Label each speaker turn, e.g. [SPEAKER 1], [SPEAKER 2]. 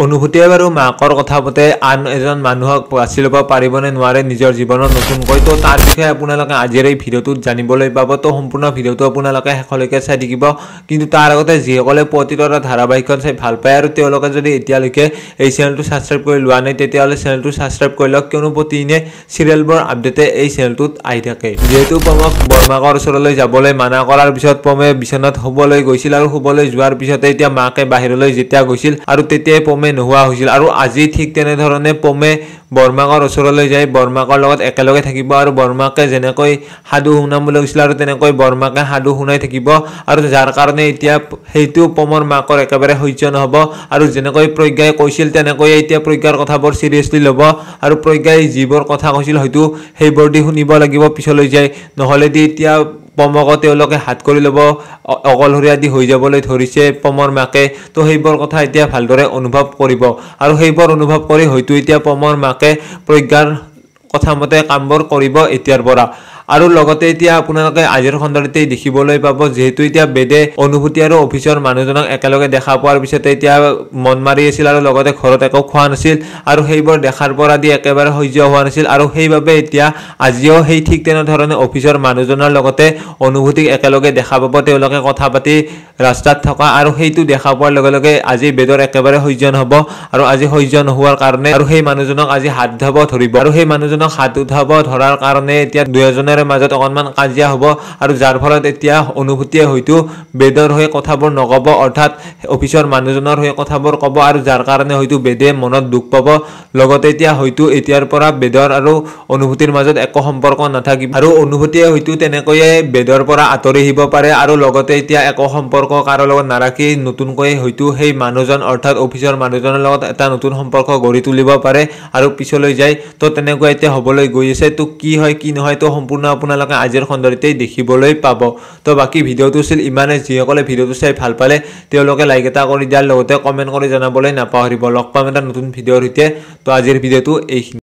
[SPEAKER 1] অনুভূতিয়ে বাৰু মাকৰ কথা পাতে আন এজন মানুহক বাছি ল'ব পাৰিবনে নোৱাৰে নিজৰ জীৱনত নতুনকৈ তো তাৰ বিষয়ে আপোনালোকে আজিৰ এই ভিডিঅ'টোত জানিবলৈ পাব তো সম্পূৰ্ণ ভিডিঅ'টো আপোনালোকে শেষলৈকে চাই থাকিব কিন্তু তাৰ আগতে যিসকলে প্ৰতিতৰা ধাৰাবাহিকখন চাই ভাল পায় আৰু তেওঁলোকে যদি এতিয়ালৈকে এই চেনেলটো সাবস্ক্ৰাইব কৰি লোৱা নাই তেতিয়াহ'লে চেনেলটো সাবস্ক্ৰাইব কৰি লওক কিয়নো প্ৰতিদিনে চিৰিয়েলবোৰ আপডেটে এই চেনেলটোত আহি থাকে যেহেতু পমক বৰমাকৰ ওচৰলৈ যাবলৈ মানা কৰাৰ পিছত পমে বিছনাত শুবলৈ গৈছিল আৰু শুবলৈ যোৱাৰ পিছতে এতিয়া মাকে বাহিৰলৈ যেতিয়া গৈছিল আৰু তেতিয়াই পমে নোহোৱা হৈছিল আৰু আজি ঠিক তেনে ধৰণে পমে বৰমাকৰ ওচৰলৈ যায় বৰমাকৰ লগত একেলগে থাকিব আৰু বৰমাকে যেনেকৈ সাধু শুনাম বুলি কৈছিল আৰু তেনেকৈ বৰমাকে সাধু শুনাই থাকিব আৰু যাৰ কাৰণে এতিয়া সেইটো পমৰ মাকৰ একেবাৰে সহ্য নহব আৰু যেনেকৈ প্ৰজ্ঞাই কৈছিল তেনেকৈ এতিয়া প্ৰজ্ঞাৰ কথাবোৰ সিৰিয়াসলি ল'ব আৰু প্ৰজ্ঞাই যিবোৰ কথা কৈছিল হয়তো সেইবোৰ দি শুনিব লাগিব পিছলৈ যায় নহলে দি এতিয়া পমক তেওঁলোকে হাত কৰি ল'ব অকলহৰীয়া দি হৈ যাবলৈ ধৰিছে পমৰ মাকে তো সেইবোৰ কথা এতিয়া ভালদৰে অনুভৱ কৰিব আৰু সেইবোৰ অনুভৱ কৰি হয়তো এতিয়া পমৰ মাকে প্ৰজ্ঞাৰ কথা মতে কামবোৰ কৰিব এতিয়াৰ পৰা আৰু লগতে এতিয়া আপোনালোকে আজিৰ খণ্ডতে দেখিবলৈ পাব যেহেতু এতিয়া বেদে অনুভূতি আৰু অফিচৰ মানুহজনক একেলগে দেখা পোৱাৰ পিছতে এতিয়া মন মাৰি আছিল আৰু লগতে ঘৰত একো খোৱা নাছিল আৰু সেইবোৰ দেখাৰ পৰা দি একেবাৰে সহ্য হোৱা নাছিল আৰু সেইভাবে এতিয়া আজিও সেই ঠিক তেনে ধৰণে অফিচৰ মানুহজনৰ লগতে অনুভূতিক একেলগে দেখা পাব তেওঁলোকে কথা পাতি ৰাস্তাত থকা আৰু সেইটো দেখা পোৱাৰ লগে লগে আজি বেদৰ একেবাৰে সহ্য নহব আৰু আজি সহ্য নোহোৱাৰ কাৰণে আৰু সেই মানুহজনক আজি হাত উঠাব ধৰিব আৰু সেই মানুহজনক হাত উঠাব ধৰাৰ কাৰণে এতিয়া দুয়োজনে মাজত অকনমান কাজিয়া হ'ব আৰু যাৰ ফলত এতিয়া অনুভূতিয়ে হয়তো বেদৰ হৈ কথাবোৰ নকব অৰ্থাৎ অফিচৰ মানুহজনৰ হৈ কথাবোৰ কব আৰু যাৰ কাৰণে হয়তো বেদে মনত দুখ পাব লগতে এতিয়া হয়তো এতিয়াৰ পৰা বেদৰ আৰু অনুভূতিৰ মাজত একো সম্পৰ্ক নাথাকিব আৰু অনুভূতিয়ে হয়তো তেনেকৈয়ে বেদৰ পৰা আঁতৰি আহিব পাৰে আৰু লগতে এতিয়া একো সম্পৰ্ক কাৰো লগত নাৰাখি নতুনকৈ হয়তো সেই মানুহজন অৰ্থাৎ অফিচৰ মানুহজনৰ লগত এটা নতুন সম্পৰ্ক গঢ়ি তুলিব পাৰে আৰু পিছলৈ যায় তো তেনেকৈ এতিয়া হ'বলৈ গৈ আছে তো কি হয় কি নহয় তো সম্পূৰ্ণ আপোনালোকে আজিৰ খণ্ডতে দেখিবলৈ পাব তো বাকি ভিডিঅ'টো আছিল ইমানে যিসকলে ভিডিঅ'টো চাই ভাল পালে তেওঁলোকে লাইক এটা কৰি দিয়াৰ লগতে কমেন্ট কৰি জনাবলৈ নাপাহৰিব লগ পাম এটা নতুন ভিডিঅ'ৰ সৈতে তো আজিৰ ভিডিঅ'টো এইখিনি